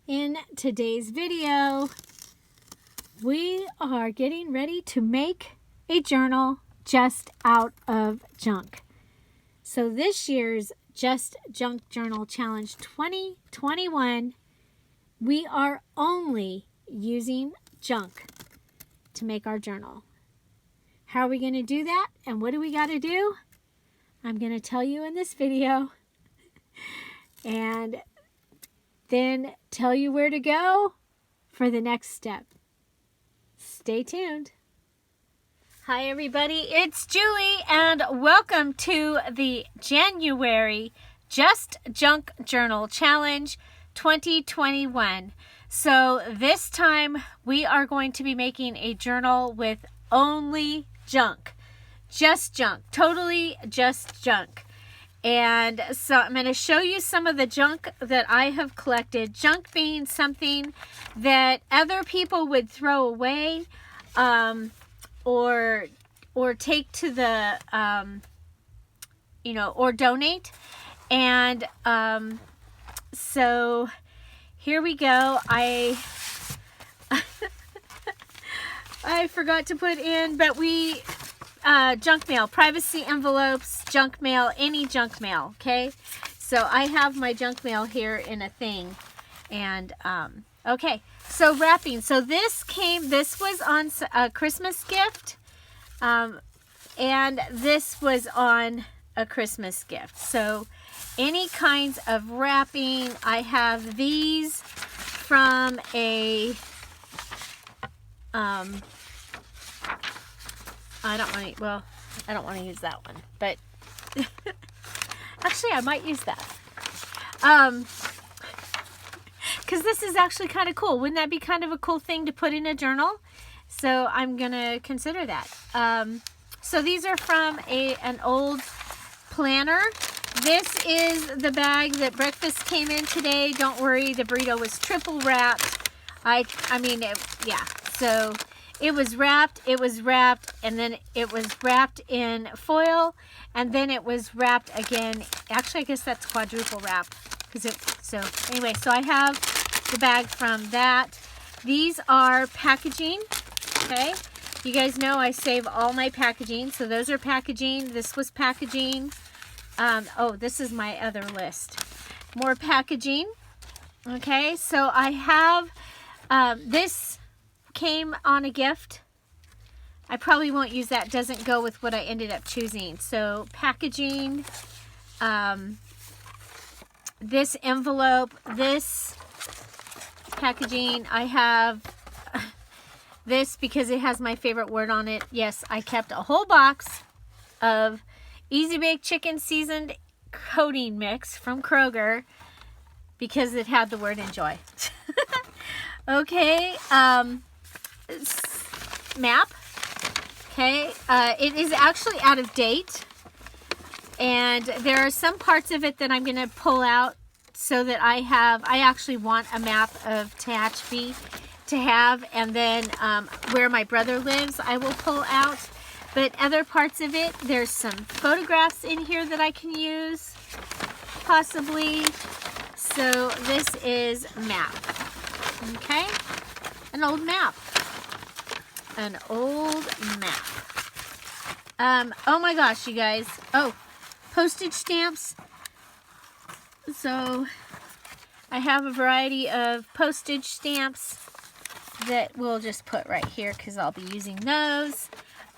In today's video, we are getting ready to make a journal just out of junk. So this year's Just Junk Journal Challenge 2021, we are only using junk to make our journal. How are we going to do that, and what do we got to do? I'm going to tell you in this video, and then tell you where to go for the next step. Stay tuned. Hi everybody, it's Julie and welcome to the January Just Junk Journal Challenge 2021. So this time we are going to be making a journal with only junk. Just junk. Totally just junk. And so I'm going to show you some of the junk that I have collected. Junk being something that other people would throw away or take to the, or donate. And so here we go. I forgot to put in, but we... junk mail, privacy envelopes, junk mail, any junk mail, okay? So I have my junk mail here in a thing. And, okay, so wrapping. So this was on a Christmas gift. And this was on a Christmas gift. So any kinds of wrapping. I have these from a, I don't want to use that one, but actually I might use that. Because this is actually kind of cool. Wouldn't that be kind of a cool thing to put in a journal? So I'm going to consider that. So these are from an old planner. This is the bag that breakfast came in today. Don't worry, the burrito was triple wrapped. So it was wrapped, and then it was wrapped in foil, and then it was wrapped again. Actually, I guess that's quadruple wrap. So I have the bag from that. These are packaging, okay? You guys know I save all my packaging, so those are packaging. This was packaging. This is my other list. More packaging, okay? So I have this came on a gift. I probably won't use that. Doesn't go with what I ended up choosing. So packaging, this envelope, this packaging. I have this because it has my favorite word on it. Yes, I kept a whole box of Easy Bake Chicken Seasoned Coating Mix from Kroger because it had the word enjoy. Okay, map. Okay, it is actually out of date, and there are some parts of it that I'm going to pull out so that I actually want a map of Tehachapi to have, and then where my brother lives I will pull out. But other parts of it, there's some photographs in here that I can use possibly. So this is map. Okay, an old map. Oh my gosh, you guys. Oh, postage stamps. So I have a variety of postage stamps that we'll just put right here because I'll be using those.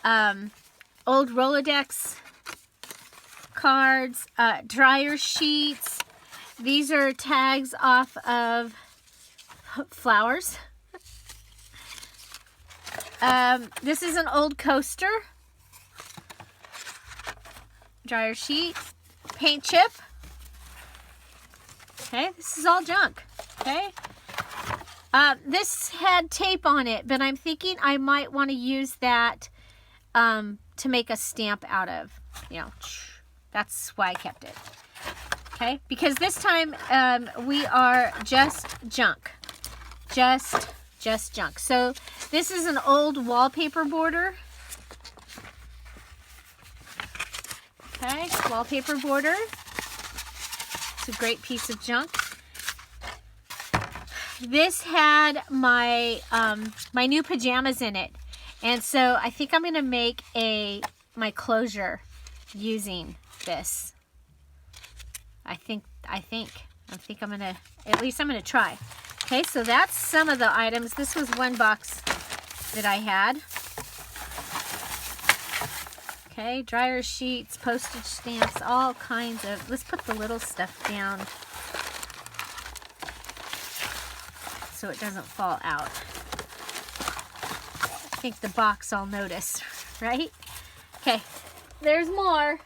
Old Rolodex cards, dryer sheets. These are tags off of flowers. This is an old coaster. Dryer sheet. Paint chip. Okay, this is all junk. Okay. This had tape on it, but I'm thinking I might want to use that to make a stamp out of. That's why I kept it. Okay, because this time we are just junk. Just junk. So this is an old wallpaper border. Okay, wallpaper border. It's a great piece of junk. this had my my new pajamas in it, and so I think I'm gonna make my closure using this. I think I'm gonna, at least I'm gonna try. Okay, so that's some of the items. This was one box that I had. Okay, dryer sheets, postage stamps, all kinds of, let's put the little stuff down so it doesn't fall out. I think the box I'll notice, right? Okay, there's more.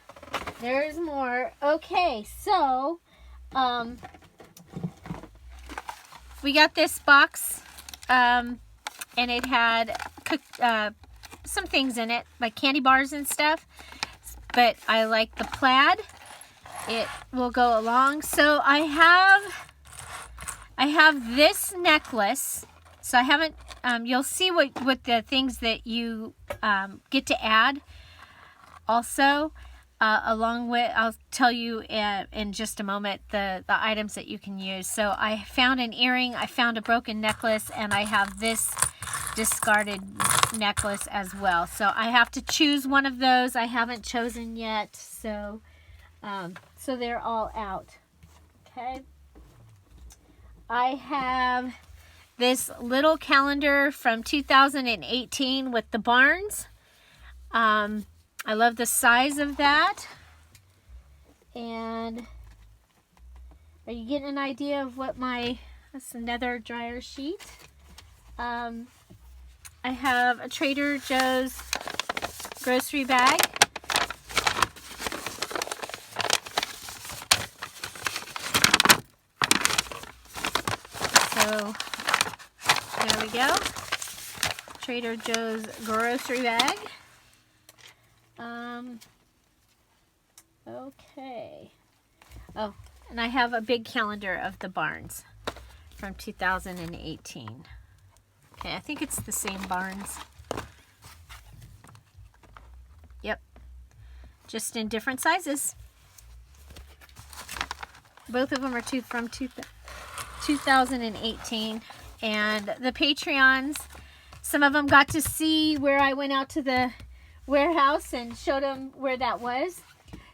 There's more. Okay, so we got this box, and it had some things in it, like candy bars and stuff, but I like the plaid. It will go along. So I have this necklace. So I haven't, you'll see what the things that you get to add also, along with, I'll tell you in just a moment the items that you can use. So I found an earring, I found a broken necklace, and I have this discarded necklace as well. So I have to choose one of those. I haven't chosen yet, so so they're all out. Okay. I have this little calendar from 2018 with the barns. I love the size of that. And are you getting an idea of what that's another dryer sheet. I have a Trader Joe's grocery bag. So there we go. Trader Joe's grocery bag. Okay. Oh, and I have a big calendar of the barns from 2018. Okay, I think it's the same barns. Yep. Just in different sizes. Both of them are from 2018. And the Patreons, some of them got to see where I went out to the warehouse and showed them where that was.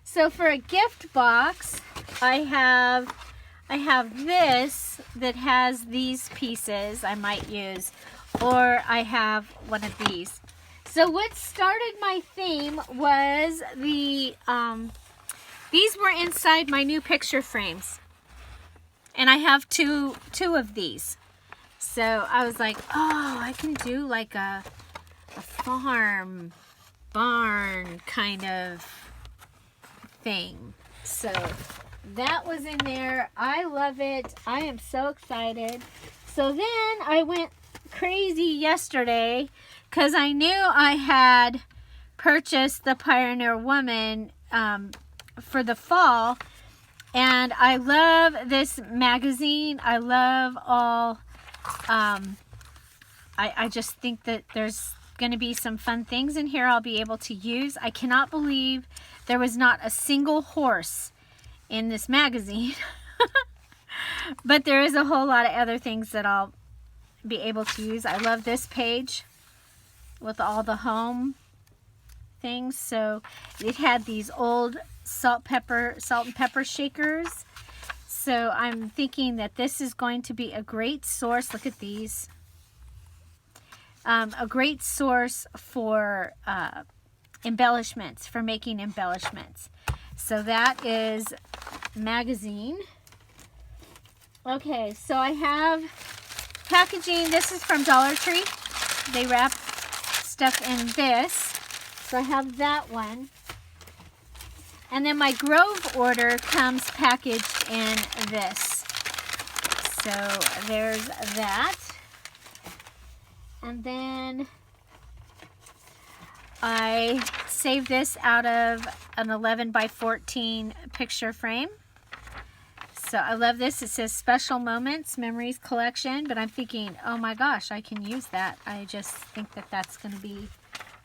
So for a gift box, I have this that has these pieces I might use, or I have one of these. So what started my theme was these were inside my new picture frames, and I have two of these. So I was like, oh, I can do like a farm, barn kind of thing. So that was in there. I love it. I am so excited. So then I went crazy yesterday because I knew I had purchased the Pioneer Woman for the fall, and I love this magazine. I love all I just think that there's going to be some fun things in here I'll be able to use. I cannot believe there was not a single horse in this magazine. But there is a whole lot of other things that I'll be able to use. I love this page with all the home things. So it had these old salt and pepper shakers. So I'm thinking that this is going to be a great source. Look at these. A great source for embellishments, for making embellishments. So that is magazine. Okay, so I have packaging. This is from Dollar Tree. They wrap stuff in this. So I have that one. And then my Grove order comes packaged in this. So there's that. And then I saved this out of an 11 by 14 picture frame. So I love this. It says Special Moments Memories Collection, but I'm thinking, oh my gosh, I can use that. I just think that that's going to be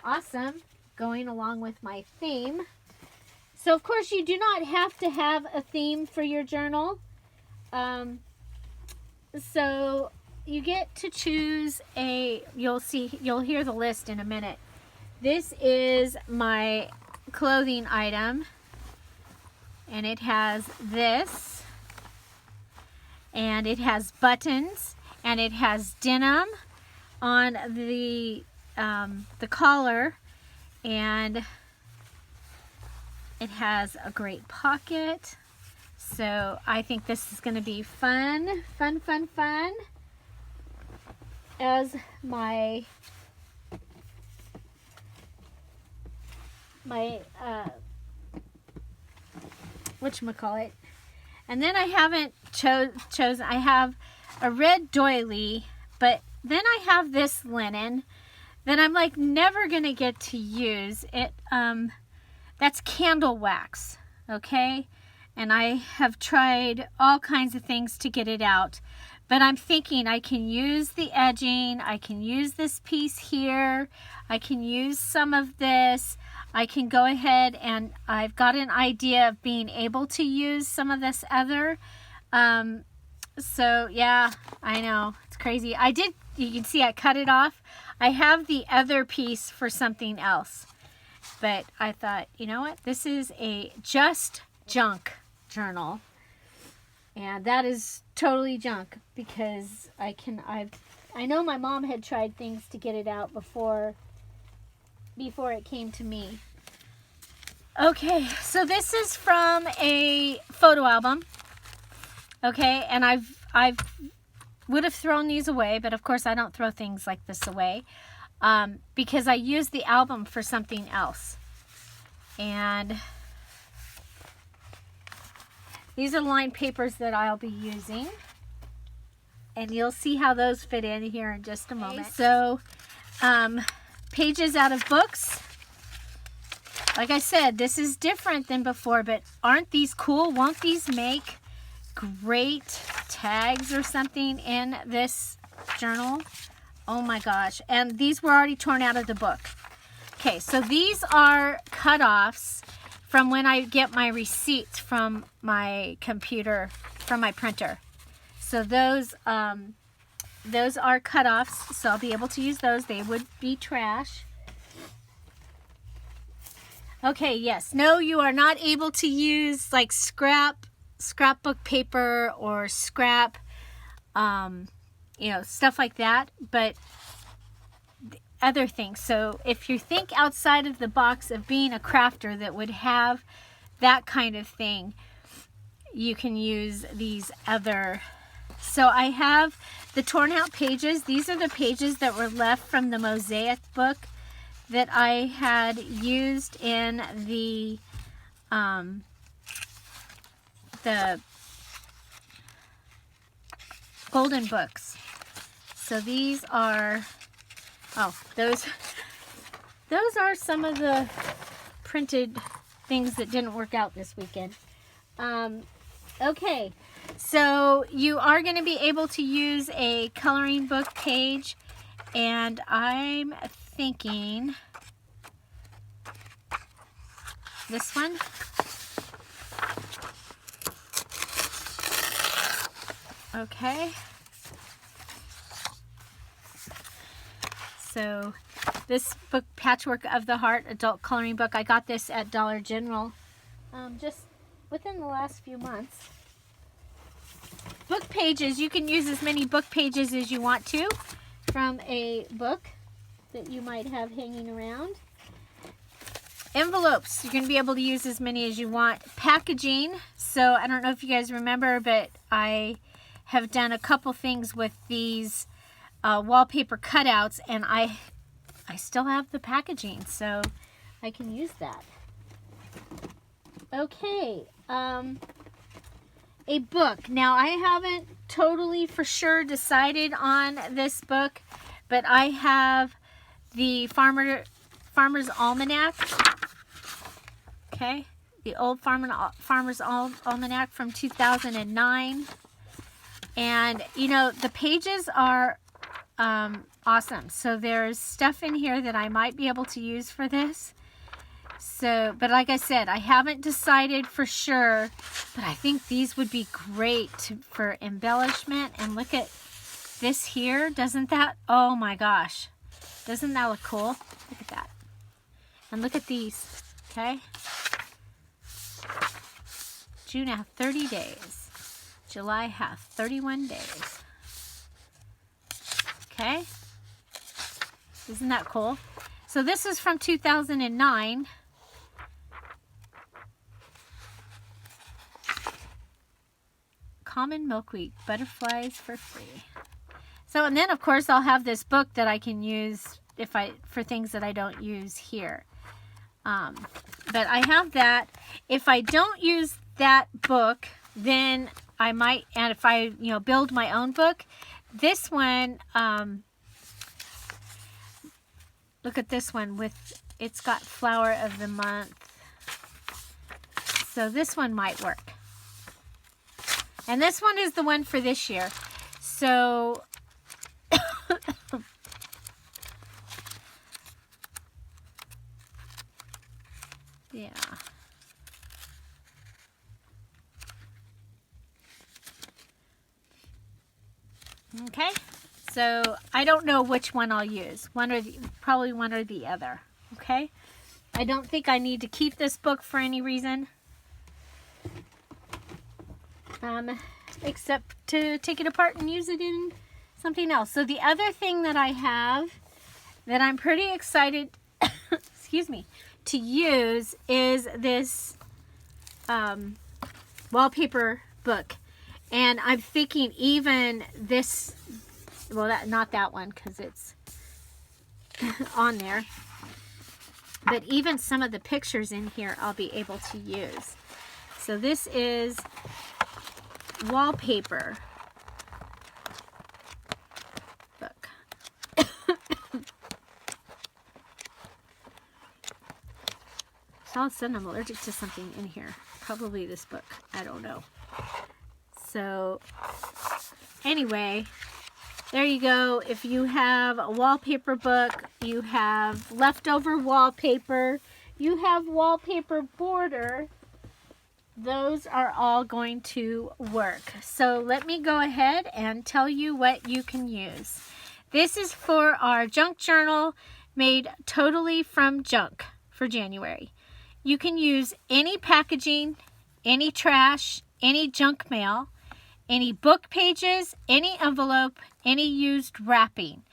awesome going along with my theme. So of course you do not have to have a theme for your journal. So you get to choose a, you'll hear the list in a minute. This is my clothing item, and it has this, and it has buttons, and it has denim on the collar, and it has a great pocket. So I think this is going to be fun as my whatchamacallit. And then I haven't chosen, I have a red doily, but then I have this linen that I'm like never gonna get to use it. That's candle wax, okay? And I have tried all kinds of things to get it out, but I'm thinking I can use the edging, I can use this piece here, I can use some of this, I can go ahead, and I've got an idea of being able to use some of this other. So yeah, I know, it's crazy. You can see I cut it off. I have the other piece for something else, but I thought, you know what, this is a just junk journal, and that is totally junk because I know my mom had tried things to get it out before it came to me. Okay, so this is from a photo album. Okay, and I would have thrown these away, but of course I don't throw things like this away because I used the album for something else. And these are lined papers that I'll be using, and you'll see how those fit in here in just a moment. So, pages out of books. Like I said, this is different than before, but aren't these cool? Won't these make great tags or something in this journal? Oh my gosh. And these were already torn out of the book. Okay, so these are cut-offs from when I get my receipts from my computer, from my printer. So those are cut-offs, so I'll be able to use those. They would be trash. Okay, yes. No, you are not able to use like scrapbook paper or scrap, stuff like that, but other things. So if you think outside of the box of being a crafter that would have that kind of thing, you can use these other. So I have the torn out pages. These are the pages that were left from the Mosaic book that I had used in the golden books. So these are, those are some of the printed things that didn't work out this weekend. Okay, so you are going to be able to use a coloring book page, and I'm thinking this one. Okay. So this book, Patchwork of the Heart adult coloring book, I got this at Dollar General just within the last few months. Book pages, you can use as many book pages as you want to from a book that you might have hanging around. Envelopes, you're going to be able to use as many as you want. Packaging, so I don't know if you guys remember, but I have done a couple things with these wallpaper cutouts, and I still have the packaging, so I can use that. Okay, a book. Now, I haven't totally for sure decided on this book, but I have the Farmer's Almanac. Okay, the old Farmer's Almanac from 2009. And, you know, the pages are awesome. So there's stuff in here that I might be able to use for this. So, but like I said, I haven't decided for sure, but I think these would be great for embellishment. And look at this here, doesn't that, oh my gosh, doesn't that look cool? Look at that. And look at these, okay? June have 30 days. July have 31 days. Okay? Isn't that cool? So this is from 2009. Common milkweed, butterflies for free. So, and then of course I'll have this book that I can use for things that I don't use here. But I have that. If I don't use that book, then I might, and if I, build my own book, this one, look at this one it's got flower of the month. So this one might work. And this one is the one for this year. So, yeah. Okay. So I don't know which one I'll use. Probably one or the other. Okay. I don't think I need to keep this book for any reason. Except to take it apart and use it in something else. So the other thing that I have that I'm pretty excited, excuse me, to use is this wallpaper book. And I'm thinking even this, well, not that one because it's on there, but even some of the pictures in here I'll be able to use. So this is wallpaper book. So all of a sudden I'm allergic to something in here. Probably this book. I don't know. So anyway, there you go. If you have a wallpaper book, you have leftover wallpaper, you have wallpaper border, those are all going to work. So let me go ahead and tell you what you can use. This is for our junk journal made totally from junk for January. You can use any packaging, any trash, any junk mail, any book pages, any envelope, any used wrapping.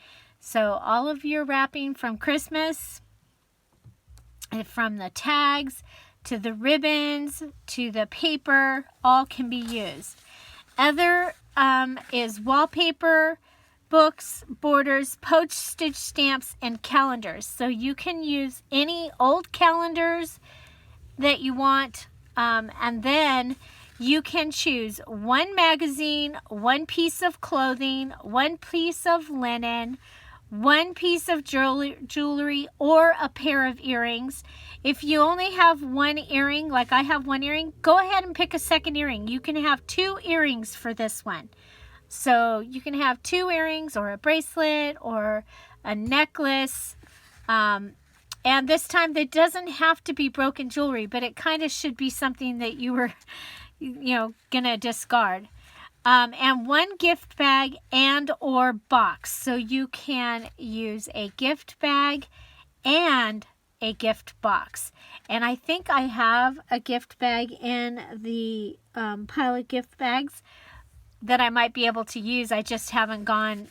So all of your wrapping from Christmas, and from the tags, to the ribbons, to the paper, all can be used. Other is wallpaper, books, borders, postage stamps, and calendars. So you can use any old calendars that you want, and then you can choose one magazine, one piece of clothing, one piece of linen, one piece of jewelry, or a pair of earrings. If you only have one earring, like I have one earring, go ahead and pick a second earring. You can have 2 earrings for this one. So you can have 2 earrings or a bracelet or a necklace. And this time it doesn't have to be broken jewelry, but it kind of should be something that you were, gonna discard. And one gift bag and or box. So you can use a gift bag and a gift box. And I think I have a gift bag in the pile of gift bags that I might be able to use. I just haven't gone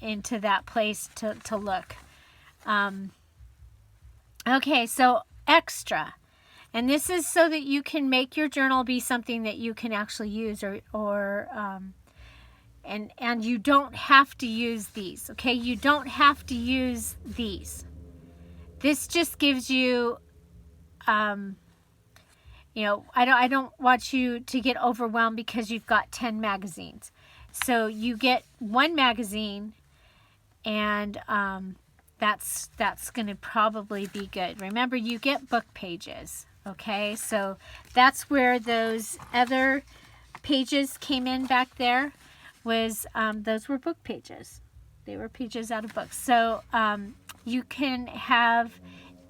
into that place to look. Okay, so extra. And this is so that you can make your journal be something that you can actually use, and you don't have to use these, okay? You don't have to use these. This just gives you, I don't want you to get overwhelmed because you've got 10 magazines. So you get one magazine, and that's going to probably be good. Remember, you get book pages. Okay, so that's where those other pages came in back there, was those were book pages. They were pages out of books. So you can have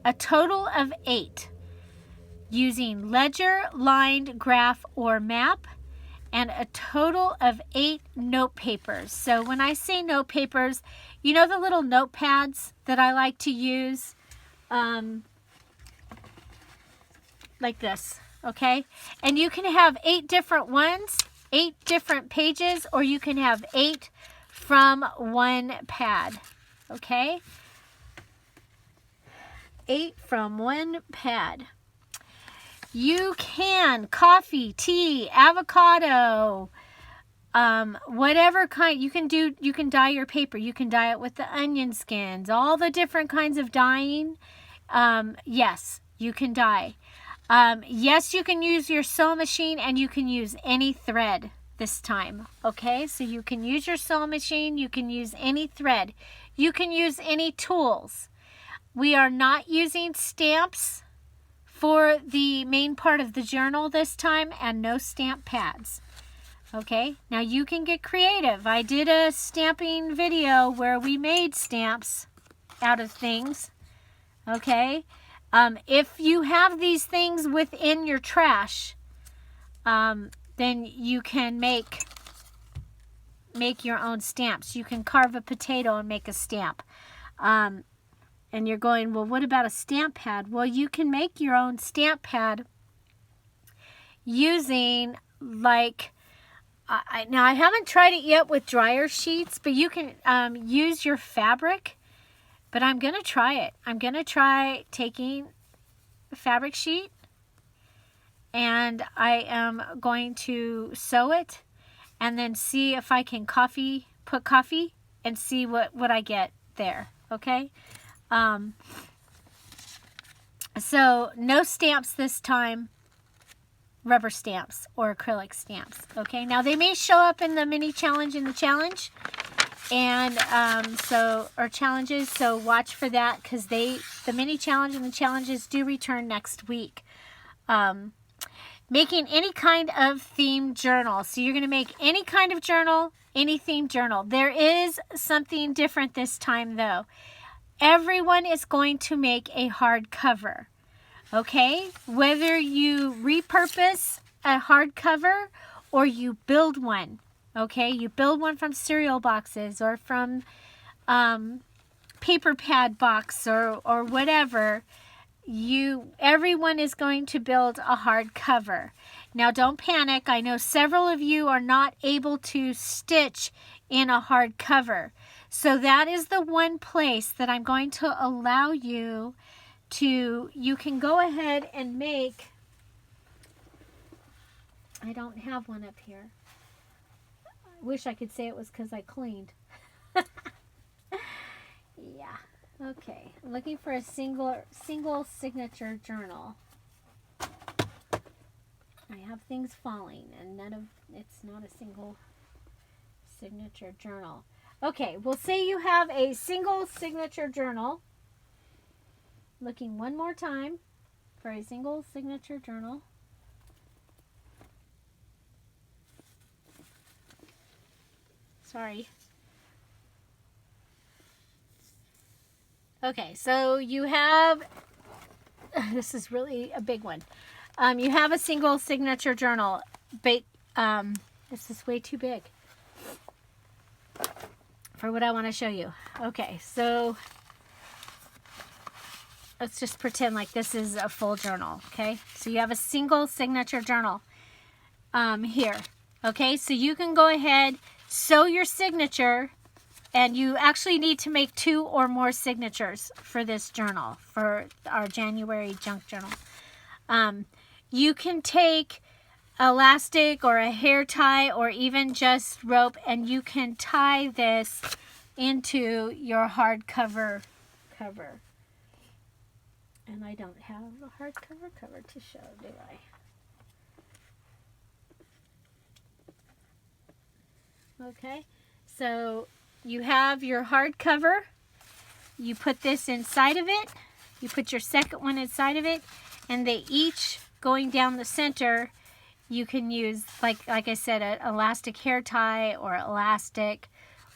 a total of 8 using ledger, lined, graph, or map. and a total of 8 note papers. So when I say note papers, you know the little notepads that I like to use? Like this, okay? And you can have 8 different ones, 8 different pages, or you can have 8 from one pad, okay? 8 from one pad. You can coffee, tea, avocado, whatever kind you can do. You can dye your paper. You can dye it with the onion skins, all the different kinds of dyeing. Yes, you can dye. Yes, you can use your sewing machine, and you can use any thread this time. Okay, so you can use your sewing machine. You can use any thread. You can use any tools. We are not using stamps for the main part of the journal this time, and no stamp pads. Okay, now you can get creative. I did a stamping video where we made stamps out of things. Okay, if you have these things within your trash, then you can make your own stamps. You can carve a potato and make a stamp. And you're going, well, what about a stamp pad? Well, you can make your own stamp pad using, like, now I haven't tried it yet with dryer sheets, but you can use your fabric. But I'm going to try it. I'm going to try taking a fabric sheet, and I am going to sew it, and then see if I can put coffee, and see what I get there, okay? So no stamps this time, rubber stamps or acrylic stamps. Okay, now they may show up in the mini challenge and the challenge, and or challenges. So watch for that, because the mini challenge and the challenges do return next week. Making any kind of themed journal. So you're going to make any kind of journal, any themed journal. There is something different this time though. Everyone is going to make a hardcover, okay? Whether you repurpose a hardcover or you build one, okay? You build one from cereal boxes or from paper pad box or whatever. Everyone is going to build a hardcover. Now don't panic. I know several of you are not able to stitch in a hardcover. So that is the one place that I'm going to allow you can go ahead and make, I don't have one up here. I wish I could say it was because I cleaned. Yeah, okay. I'm looking for a single signature journal. I have things falling, and it's not a single signature journal. Okay, we'll say you have a single signature journal. Looking one more time for a single signature journal. Sorry. Okay, so you have, this is really a big one. You have a single signature journal, but this is way too big for what I want to show you. Okay, so let's just pretend like this is a full journal, okay? So you have a single signature journal here, okay? So you can go ahead, sew your signature, and you actually need to make 2 or more signatures for this journal, for our January junk journal. You can take elastic or a hair tie or even just rope, and you can tie this into your hardcover cover. And I don't have a hardcover cover to show, do I? Okay, so you have your hardcover. You put this inside of it. You put your second one inside of it, and they each, going down the center, you can use, like I said, an elastic hair tie or elastic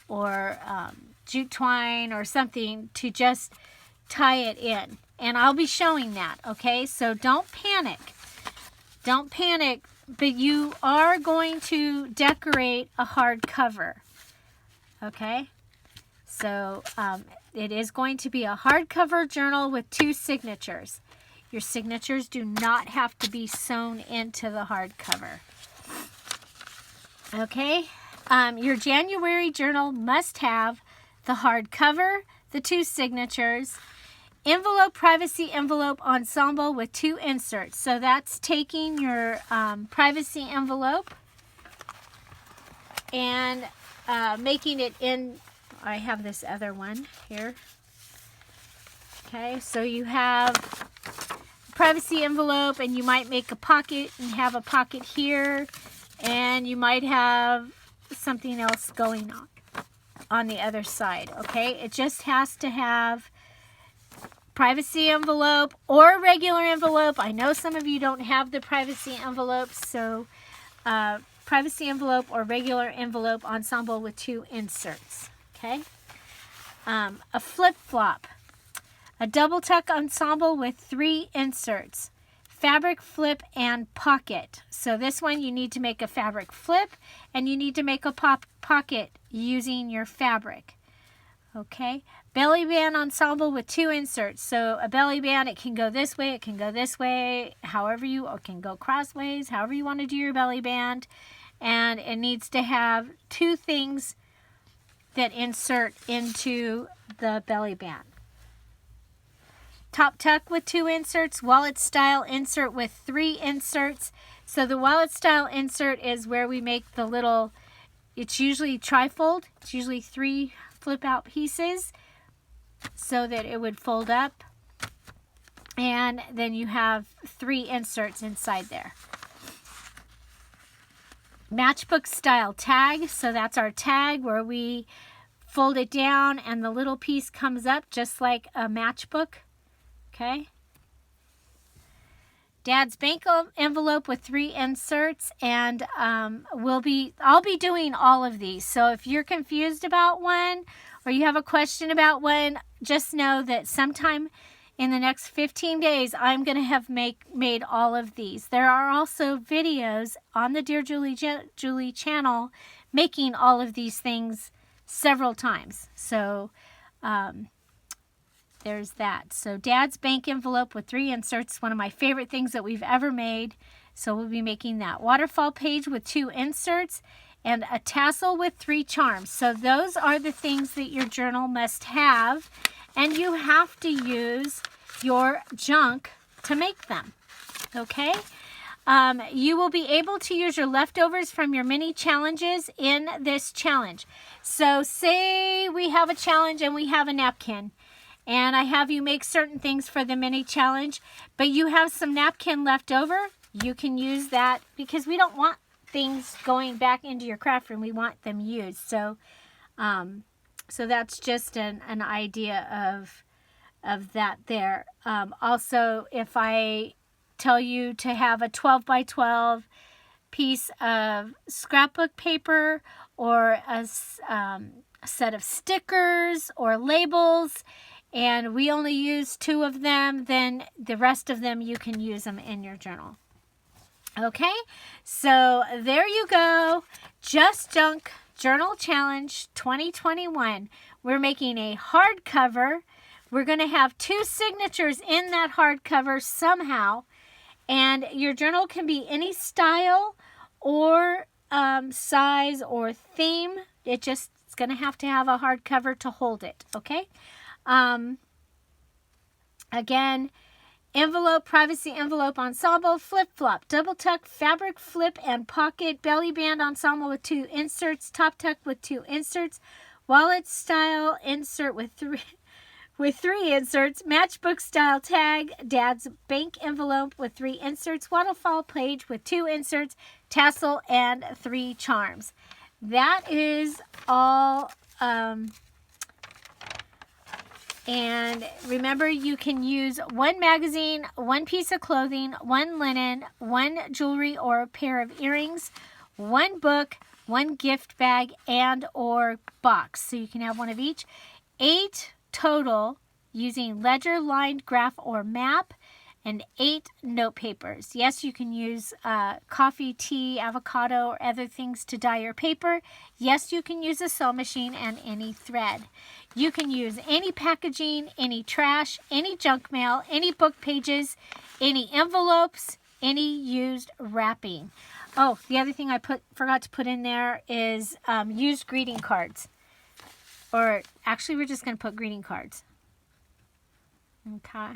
or jute twine or something to just tie it in. And I'll be showing that, okay? So don't panic. Don't panic but you are going to decorate a hardcover. Okay, so it is going to be a hardcover journal with 2 signatures. Your signatures do not have to be sewn into the hardcover. Okay, your January journal must have the hardcover, the 2 signatures, envelope, privacy envelope ensemble with 2 inserts. So that's taking your privacy envelope and making it in, I have this other one here. Okay, so you have privacy envelope and you might make a pocket and have a pocket here, and you might have something else going on the other side. Okay, it just has to have privacy envelope or regular envelope. I know some of you don't have the privacy envelope, so privacy envelope or regular envelope ensemble with 2 inserts. Okay, a flip-flop, a double tuck ensemble with 3 inserts, fabric flip and pocket. So this one you need to make a fabric flip and you need to make a pocket using your fabric. Okay, belly band ensemble with 2 inserts. So a belly band, it can go this way, it can go this way, however you, or it can go crossways, however you want to do your belly band. And it needs to have 2 things that insert into the belly band. Top tuck with 2 inserts, wallet style insert with 3 inserts. So the wallet style insert is where we make the little, it's usually trifold, it's usually 3 flip out pieces so that it would fold up, and then you have 3 inserts inside there. Matchbook style tag, so that's our tag where we fold it down and the little piece comes up just like a matchbook. Okay. Dad's bank envelope with 3 inserts, and I'll be doing all of these. So if you're confused about one or you have a question about one, just know that sometime in the next 15 days I'm going to have made all of these. There are also videos on the Dear Julie channel making all of these things several times. So there's that. So Dad's bank envelope with 3 inserts, one of my favorite things that we've ever made. So we'll be making that. Waterfall page with 2 inserts and a tassel with 3 charms. So those are the things that your journal must have, and you have to use your junk to make them. Okay? You will be able to use your leftovers from your mini challenges in this challenge. So say we have a challenge and we have a napkin, and I have you make certain things for the mini challenge, but you have some napkin left over, you can use that because we don't want things going back into your craft room. We want them used. So so that's just an idea of that there. Also, if I tell you to have a 12 by 12 piece of scrapbook paper or a set of stickers or labels, and we only use 2 of them, then the rest of them you can use them in your journal. Okay, so there you go. Just Junk Journal Challenge 2021. We're making a hardcover. We're going to have 2 signatures in that hardcover somehow, and your journal can be any style or size or theme. It's going to have a hardcover to hold it. Okay. Again, envelope, privacy envelope ensemble, flip-flop, double tuck, fabric flip and pocket, belly band ensemble with 2 inserts, top tuck with 2 inserts, wallet style insert with 3 inserts, matchbook style tag, Dad's bank envelope with 3 inserts, waterfall page with 2 inserts, tassel, and 3 charms. That is all. And remember, you can use 1 magazine, 1 piece of clothing, 1 linen, 1 jewelry or pair of earrings, 1 book, 1 gift bag and or box. So you can have 1 of each. 8 total using ledger, lined graph, or map. and 8 note papers. Yes, you can use coffee, tea, avocado, or other things to dye your paper. Yes, you can use a sewing machine and any thread. You can use any packaging, any trash, any junk mail, any book pages, any envelopes, any used wrapping. Oh, the other thing I forgot to put in there is used greeting cards. Or actually, we're just going to put greeting cards. Okay.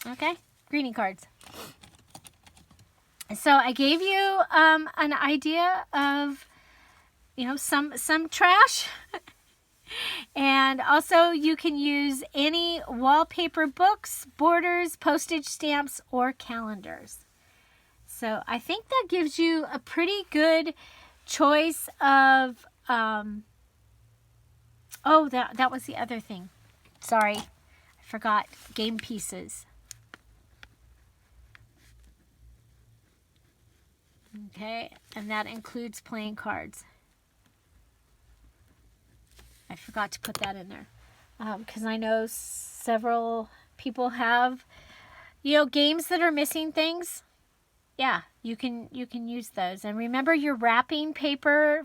Okay, greeting cards. So I gave you an idea of, some trash. And also you can use any wallpaper, books, borders, postage stamps, or calendars. So I think that gives you a pretty good choice of, oh, that was the other thing. Sorry, I forgot. Game pieces. Okay, and that includes playing cards. I forgot to put that in there because I know several people have, games that are missing things. Yeah, you can use those. And remember your wrapping paper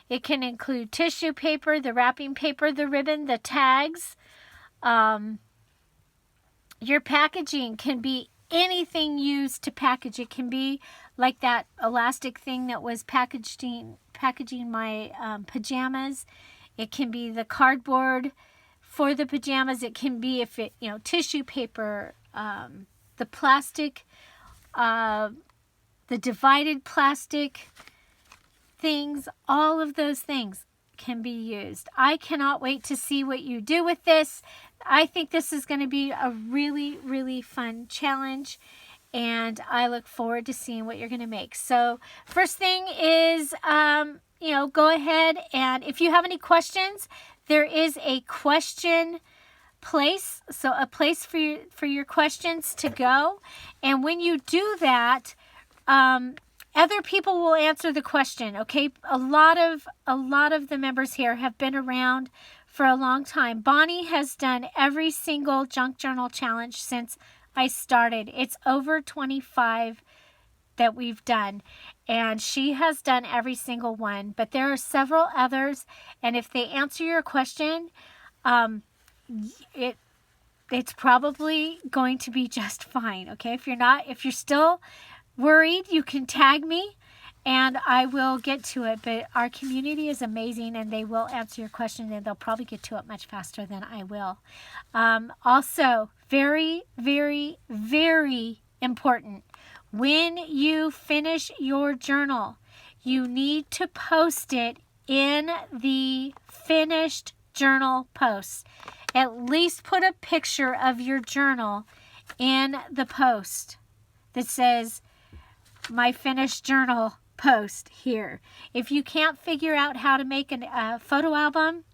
it can include tissue paper, the wrapping paper, the ribbon, the tags. Your packaging can be anything used to package. It can be like that elastic thing that was packaging my pajamas. It can be the cardboard for the pajamas. It can be tissue paper, the plastic, the divided plastic things. All of those things can be used. I cannot wait to see what you do with this. I think this is going to be a really, really fun challenge. And I look forward to seeing what you're going to make. So first thing is, go ahead and if you have any questions, there is a question place. So a place for your questions to go. And when you do that, other people will answer the question. Okay. A lot of the members here have been around for a long time. Bonnie has done every single junk journal challenge since I started. It's over 25 that we've done, and she has done every single one, but there are several others, and if they answer your question, it's probably going to be just fine. Okay, if you're still worried, you can tag me and I will get to it. But our community is amazing, and they will answer your question, and they'll probably get to it much faster than I will. Also, very, very, very important. When you finish your journal, you need to post it in the finished journal post. At least put a picture of your journal in the post that says, my finished journal post here. If you can't figure out how to make a photo album,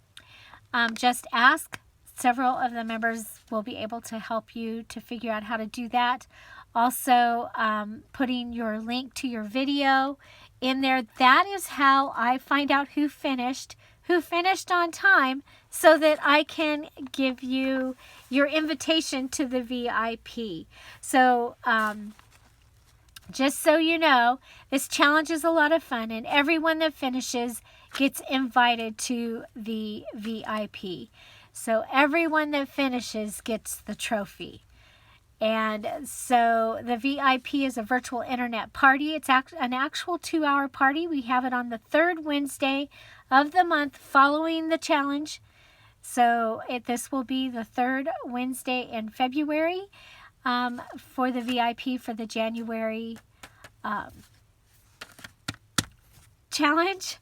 just ask. Several of the members will be able to help you to figure out how to do that. Also, putting your link to your video in there. That is how I find out who finished on time, so that I can give you your invitation to the VIP. So, just so you know, this challenge is a lot of fun, and everyone that finishes gets invited to the VIP. So everyone that finishes gets the trophy. And so the VIP is a virtual internet party. It's an actual 2-hour party. We have it on the 3rd Wednesday of the month following the challenge. So this will be the 3rd Wednesday in February for the VIP for the January challenge.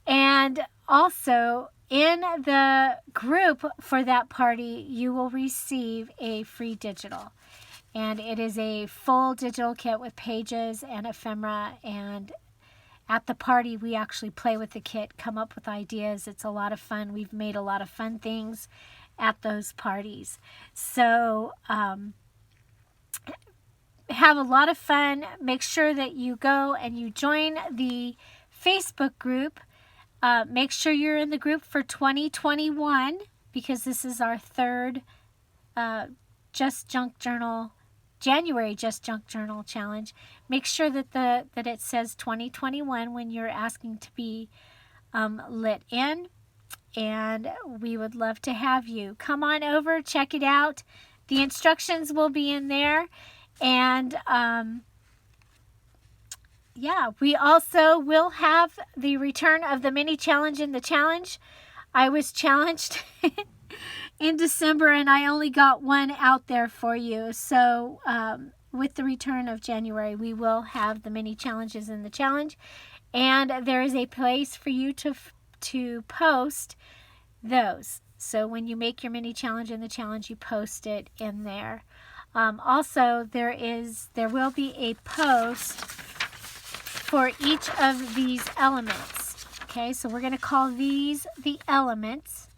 And also in the group for that party, you will receive a free digital. And it is a full digital kit with pages and ephemera. And at the party, we actually play with the kit, come up with ideas. It's a lot of fun. We've made a lot of fun things at those parties. So have a lot of fun. Make sure that you go and you join the Facebook group. Make sure you're in the group for 2021. because this is our third Just Junk Journal, January Just Junk Journal challenge. Make sure that that it says 2021 when you're asking to be lit in, and we would love to have you. Come on over, check it out. The instructions will be in there, and yeah, we also will have the return of the mini challenge in the challenge. I was challenged in December, and I only got one out there for you. So with the return of January, we will have the mini challenges in the challenge, and there is a place for you to post those. So when you make your mini challenge in the challenge, you post it in there. Also, there will be a post for each of these elements. Okay, so we're going to call these the elements.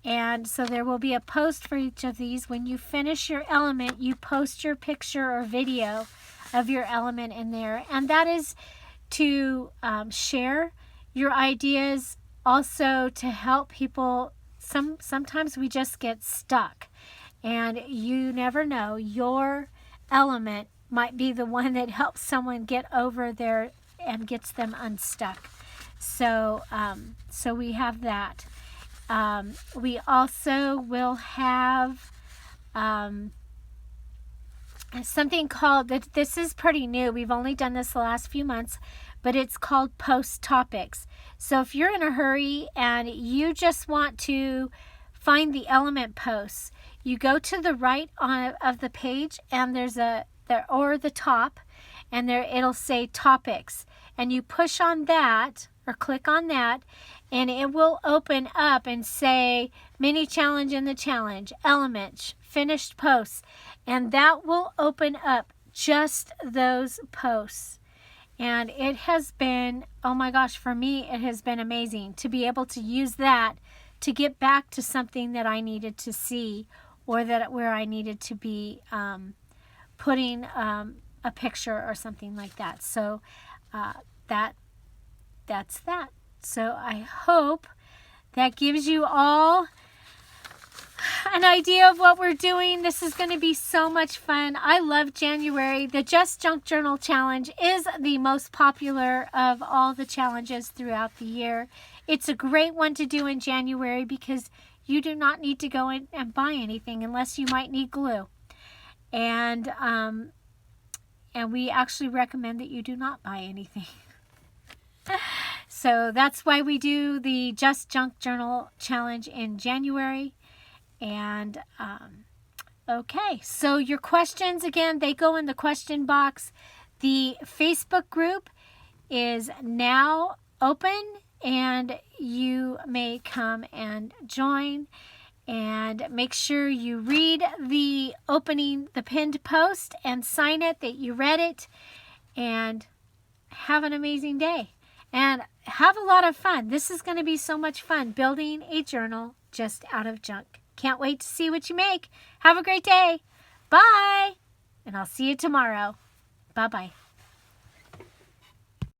And so there will be a post for each of these. When you finish your element, you post your picture or video of your element in there. And that is to share your ideas, also to help people. Sometimes we just get stuck, and you never know. Your element might be the one that helps someone get over there and gets them unstuck. So we have that. We also will have something called, this is pretty new. We've only done this the last few months, but it's called Post Topics. So if you're in a hurry and you just want to find the element posts, you go to the right of the page, and there's or the top, and there it'll say topics, and you push on that or click on that, and it will open up and say mini challenge in the challenge, elements, finished posts, and that will open up just those posts. And it has been, oh my gosh, for me it has been amazing to be able to use that to get back to something that I needed to see, or where I needed to be putting a picture or something like that. So that's that. So I hope that gives you all an idea of what we're doing. This is going to be so much fun. I love January. The Just Junk Journal Challenge is the most popular of all the challenges throughout the year. It's a great one to do in January because you do not need to go in and buy anything unless you might need glue. And we actually recommend that you do not buy anything. So that's why we do the Just Junk Journal Challenge in January. And okay, so your questions, again, they go in the question box. The Facebook group is now open, and you may come and join. And make sure you read the pinned post and sign it that you read it, and have an amazing day. And have a lot of fun. This is going to be so much fun, building a journal just out of junk. Can't wait to see what you make. Have a great day. Bye. And I'll see you tomorrow. Bye-bye.